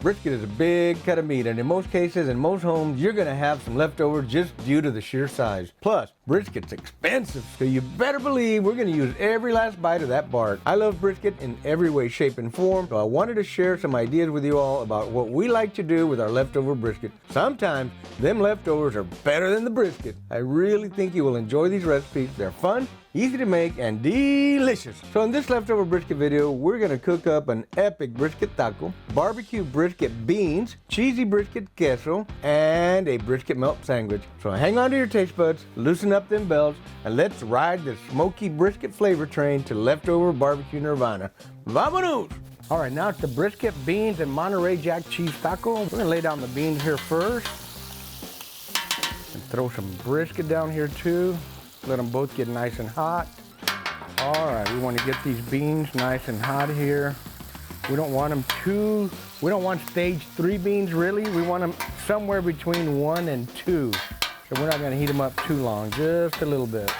Brisket is a big cut of meat, and in most cases, in most homes, you're gonna have some leftovers just due to the sheer size. Plus, brisket's expensive, so you better believe we're gonna use every last bite of that bark. I love brisket in every way, shape, and form, so I wanted to share some ideas with you all about what we like to do with our leftover brisket. Sometimes, them leftovers are better than the brisket. I really think you will enjoy these recipes. They're fun, easy to make, and delicious. So in this leftover brisket video, we're gonna cook up an epic brisket taco, barbecue brisket beans, cheesy brisket queso, and a brisket melt sandwich. So hang on to your taste buds, loosen up them belts, and let's ride the smoky brisket flavor train to leftover barbecue nirvana. Vamonos! All right, now it's the brisket, beans, and Monterey Jack cheese taco. We're gonna lay down the beans here first, and throw some brisket down here too. Let them both get nice and hot. All right, we want to get these beans nice and hot here. We don't want stage 3 beans really. We want them somewhere between 1 and 2. So we're not gonna heat them up too long, just a little bit.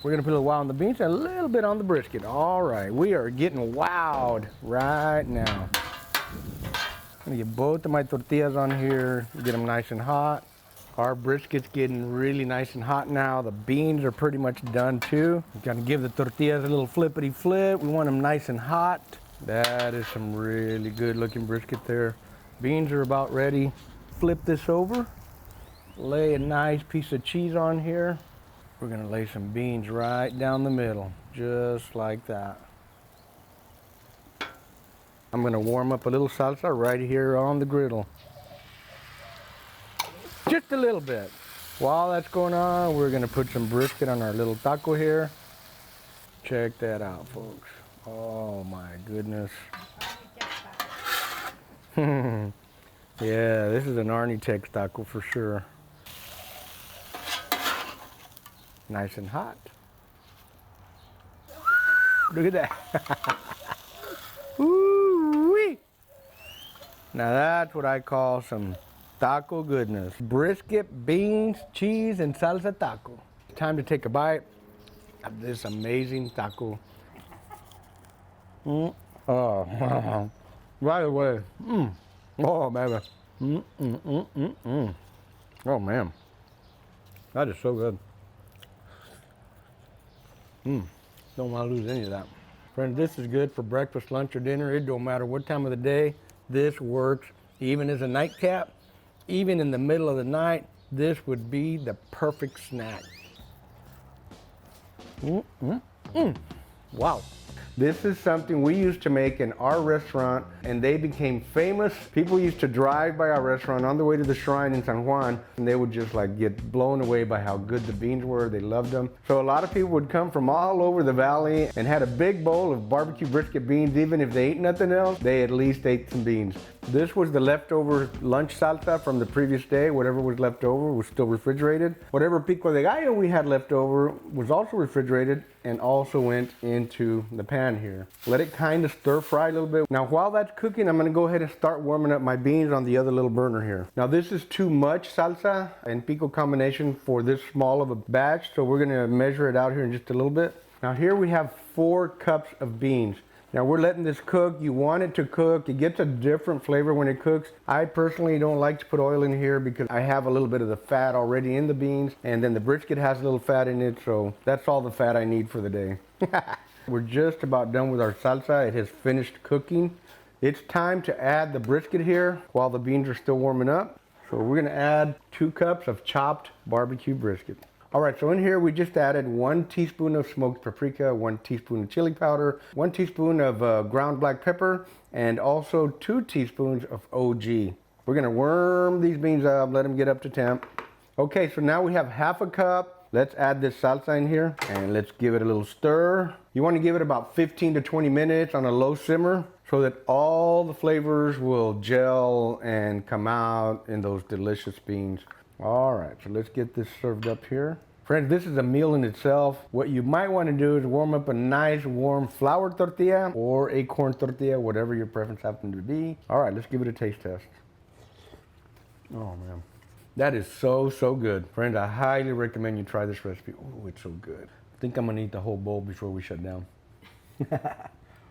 We're gonna put a little while on the beans and a little bit on the brisket. All right, we are getting wowed right now. I'm gonna get both of my tortillas on here, get them nice and hot. Our brisket's getting really nice and hot now. The beans are pretty much done too. We're gonna give the tortillas a little flippity flip. We want them nice and hot. That is some really good looking brisket there. Beans are about ready. Flip this over. Lay a nice piece of cheese on here. We're gonna lay some beans right down the middle, just like that. I'm gonna warm up a little salsa right here on the griddle. Just a little bit. While that's going on, we're gonna put some brisket on our little taco here. Check that out, folks. Oh my goodness. Yeah, this is an Arnitex taco for sure. Nice and hot. Look at that. Woo-wee. Now that's what I call some taco goodness. Brisket, beans, cheese, and salsa taco. Time to take a bite of this amazing taco. Oh, right away. Oh, baby. Oh, man. That is so good. Don't want to lose any of that. Friends, this is good for breakfast, lunch, or dinner. It don't matter what time of the day. This works. Even as a nightcap, even in the middle of the night, this would be the perfect snack. Wow. This is something we used to make in our restaurant, and they became famous. People used to drive by our restaurant on the way to the shrine in San Juan, and they would just like get blown away by how good the beans were. They loved them. So a lot of people would come from all over the valley and had a big bowl of barbecue brisket beans. Even if they ate nothing else, they at least ate some beans. This was the leftover lunch salsa from the previous day. Whatever was left over was still refrigerated. Whatever pico de gallo we had left over was also refrigerated and also went into the pan here. Let it kind of stir fry a little bit. Now while that's cooking, I'm gonna go ahead and start warming up my beans on the other little burner here. Now this is too much salsa and pico combination for this small of a batch, so we're gonna measure it out here in just a little bit. Now here we have 4 cups of beans. Now we're letting this cook. You want it to cook. It gets a different flavor when it cooks. I personally don't like to put oil in here because I have a little bit of the fat already in the beans, and then the brisket has a little fat in it, so that's all the fat I need for the day. We're just about done with our salsa. It has finished cooking. It's time to add the brisket here while the beans are still warming up. So we're gonna add 2 cups of chopped barbecue brisket. All right, so in here we just added 1 teaspoon of smoked paprika, 1 teaspoon of chili powder, 1 teaspoon of ground black pepper, and also 2 teaspoons of OG. We're gonna worm these beans up, let them get up to temp. Okay, so now we have half a cup. Let's add this salsa in here and let's give it a little stir. You wanna give it about 15 to 20 minutes on a low simmer so that all the flavors will gel and come out in those delicious beans. All right, so let's get this served up here. Friends, this is a meal in itself. What you might want to do is warm up a nice warm flour tortilla or a corn tortilla, whatever your preference happens to be. All right, let's give it a taste test. Oh man, that is so, so good. Friends, I highly recommend you try this recipe. Oh, it's so good. I think I'm gonna eat the whole bowl before we shut down.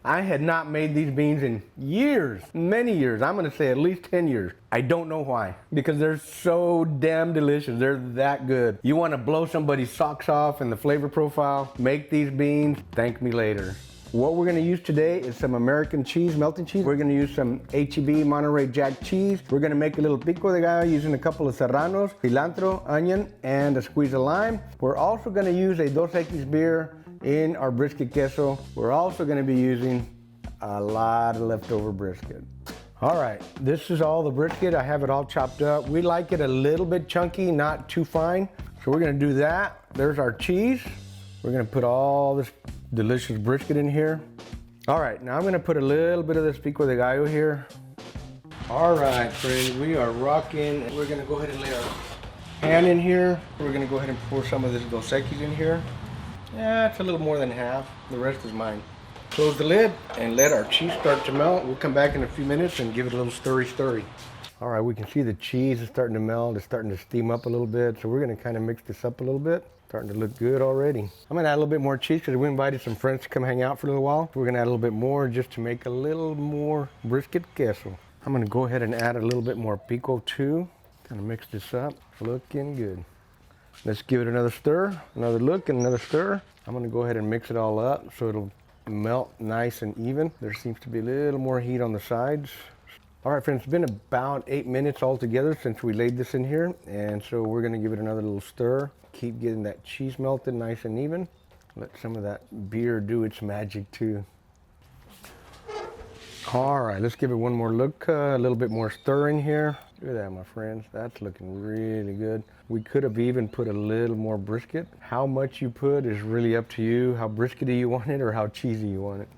I had not made these beans in years, many years. I'm gonna say at least 10 years. I don't know why, because they're so damn delicious. They're that good. You wanna blow somebody's socks off in the flavor profile, make these beans, thank me later. What we're gonna use today is some American cheese, melted cheese. We're gonna use some H-E-B Monterey Jack cheese. We're gonna make a little pico de gallo using a couple of serranos, cilantro, onion, and a squeeze of lime. We're also gonna use a 2X beer in our brisket queso. We're also gonna be using a lot of leftover brisket. All right, this is all the brisket. I have it all chopped up. We like it a little bit chunky, not too fine. So we're gonna do that. There's our cheese. We're gonna put all this delicious brisket in here. All right, now I'm gonna put a little bit of this pico de gallo here. All right, friends, we are rocking. We're gonna go ahead and lay our pan in here. We're gonna go ahead and pour some of this 2X in here. Yeah, it's a little more than half. The rest is mine. Close the lid and let our cheese start to melt. We'll come back in a few minutes and give it a little stirry. All right, we can see the cheese is starting to melt. It's starting to steam up a little bit. So we're gonna kind of mix this up a little bit. Starting to look good already. I'm gonna add a little bit more cheese because we invited some friends to come hang out for a little while. We're gonna add a little bit more just to make a little more brisket queso. I'm gonna go ahead and add a little bit more pico too. Kind of mix this up. Looking good. Let's give it another stir, another look and another stir. I'm gonna go ahead and mix it all up so it'll melt nice and even. There seems to be a little more heat on the sides. All right, friends, it's been about 8 minutes altogether since we laid this in here. And so we're gonna give it another little stir. Keep getting that cheese melted nice and even. Let some of that beer do its magic too. All right, let's give it one more look, a little bit more stir in here. Look at that, my friends. That's looking really good. We could have even put a little more brisket. How much you put is really up to you. How briskety you want it or how cheesy you want it.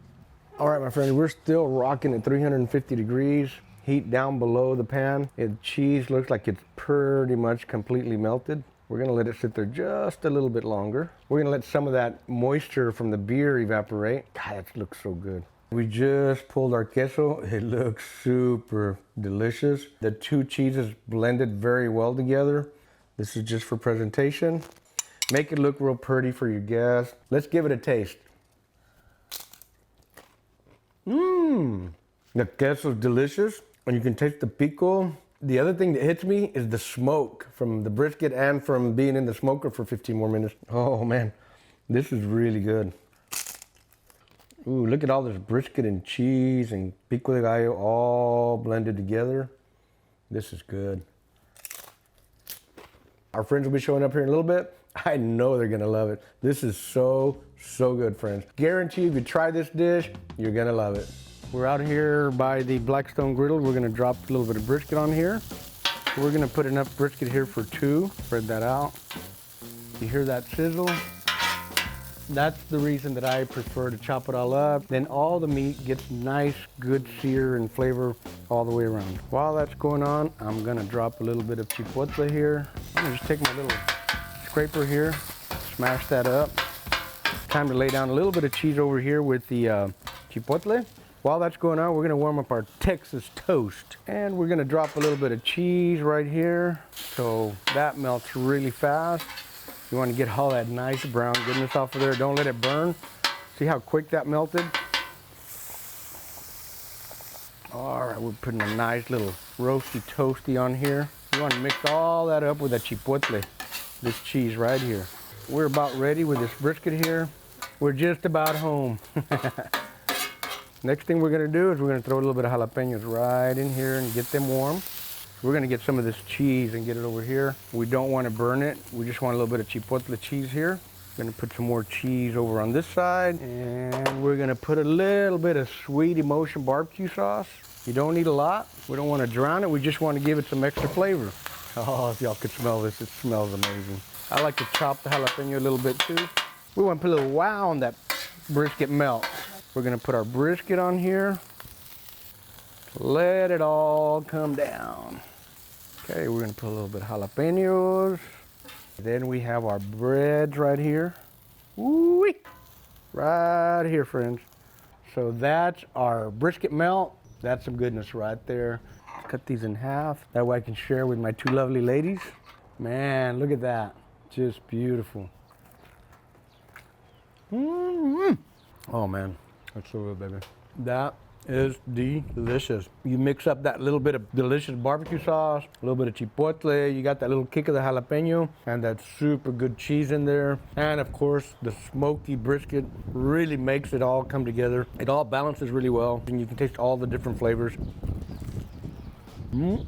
All right, my friends, we're still rocking at 350 degrees. Heat down below the pan. The cheese looks like it's pretty much completely melted. We're gonna let it sit there just a little bit longer. We're gonna let some of that moisture from the beer evaporate. God, that looks so good. We just pulled our queso. It looks super delicious. The two cheeses blended very well together. This is just for presentation. Make it look real pretty for your guests. Let's give it a taste. The queso is delicious, and you can taste the pico. The other thing that hits me is the smoke from the brisket and from being in the smoker for 15 more minutes. Oh man, this is really good. Ooh, look at all this brisket and cheese and pico de gallo all blended together. This is good. Our friends will be showing up here in a little bit. I know they're gonna love it. This is so good, friends. Guarantee if you try this dish, you're gonna love it. We're out here by the Blackstone Griddle. We're gonna drop a little bit of brisket on here. We're gonna put enough brisket here for two. Spread that out. You hear that sizzle? That's the reason that I prefer to chop it all up. Then all the meat gets nice, good sear and flavor all the way around. While that's going on, I'm gonna drop a little bit of chipotle here. I'm gonna just take my little scraper here, smash that up. Time to lay down a little bit of cheese over here with the chipotle. While that's going on, we're gonna warm up our Texas toast. And we're gonna drop a little bit of cheese right here. So that melts really fast. You wanna get all that nice brown goodness off of there. Don't let it burn. See how quick that melted? All right, we're putting a nice little roasty toasty on here. You wanna mix all that up with that chipotle, this cheese right here. We're about ready with this brisket here. We're just about home. Next thing we're gonna do is we're gonna throw a little bit of jalapenos right in here and get them warm. We're gonna get some of this cheese and get it over here. We don't wanna burn it. We just want a little bit of chipotle cheese here. Gonna put some more cheese over on this side. And we're gonna put a little bit of sweet emotion barbecue sauce. You don't need a lot. We don't wanna drown it. We just wanna give it some extra flavor. Oh, if y'all could smell this, it smells amazing. I like to chop the jalapeno a little bit too. We wanna put a little wow on that brisket melt. We're gonna put our brisket on here. Let it all come down. Okay, we're gonna put a little bit of jalapenos. Then we have our breads right here. Woo-wee! Right here, friends. So that's our brisket melt. That's some goodness right there. Cut these in half. That way I can share with my two lovely ladies. Man, look at that. Just beautiful. Oh man. That's so good, baby. That is delicious. You mix up that little bit of delicious barbecue sauce, a little bit of chipotle, you got that little kick of the jalapeno, and that super good cheese in there. And of course, the smoky brisket really makes it all come together. It all balances really well, and you can taste all the different flavors. Man,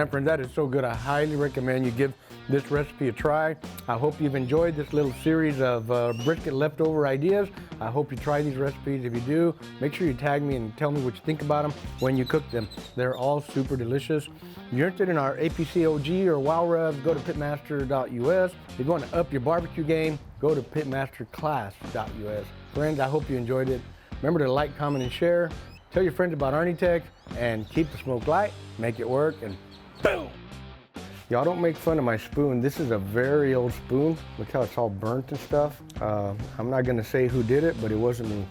friend, that is so good. I highly recommend you give this recipe a try. I hope you've enjoyed this little series of brisket leftover ideas. I hope you try these recipes. If you do, make sure you tag me and tell me what you think about them when you cook them. They're all super delicious. If you're interested in our APCOG or WOW Rubs, go to pitmaster.us. If you want to up your barbecue game, go to pitmasterclass.us. Friends, I hope you enjoyed it. Remember to like, comment, and share. Tell your friends about Arnie and keep the smoke light, make it work, and boom! Y'all don't make fun of my spoon. This is a very old spoon. Look how it's all burnt and stuff. I'm not gonna say who did it, but it wasn't me.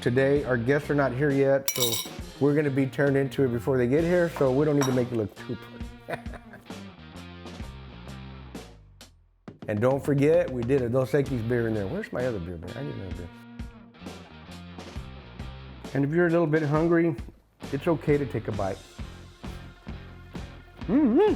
Today, our guests are not here yet, so we're gonna be turned into it before they get here, so we don't need to make it look too pretty. And don't forget, we did a Dos Equis beer in there. Where's my other beer? I need another beer. And if you're a little bit hungry, it's okay to take a bite. Mm-hmm.